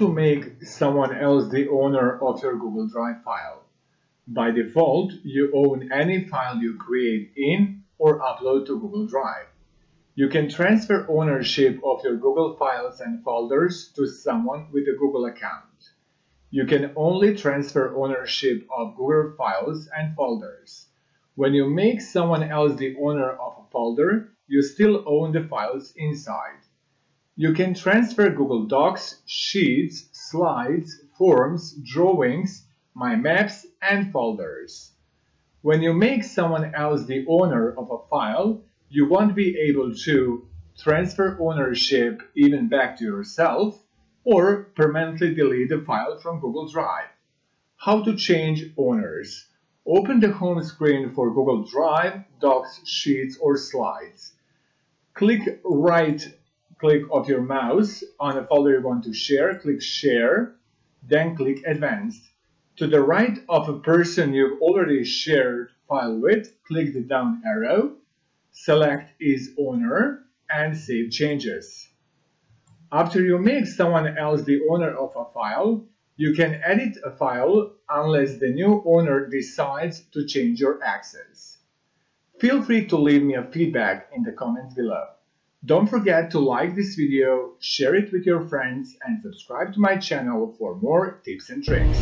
to make someone else the owner of your Google Drive file. By default, you own any file you create in or upload to Google Drive. You can transfer ownership of your Google files and folders to someone with a Google account. You can only transfer ownership of Google files and folders. When you make someone else the owner of a folder, you still own the files inside. You can transfer Google Docs, Sheets, Slides, Forms, Drawings, My Maps, and folders. When you make someone else the owner of a file, you won't be able to transfer ownership even back to yourself or permanently delete the file from Google Drive. How to change owners? Open the home screen for Google Drive, Docs, Sheets, or Slides. Right-click of your mouse on a folder you want to share, click Share, then click Advanced. To the right of a person you've already shared file with, click the down arrow, select Is Owner, and save changes. After you make someone else the owner of a file, you can edit a file unless the new owner decides to change your access. Feel free to leave me a feedback in the comments below. Don't forget to like this video, share it with your friends, and subscribe to my channel for more tips and tricks.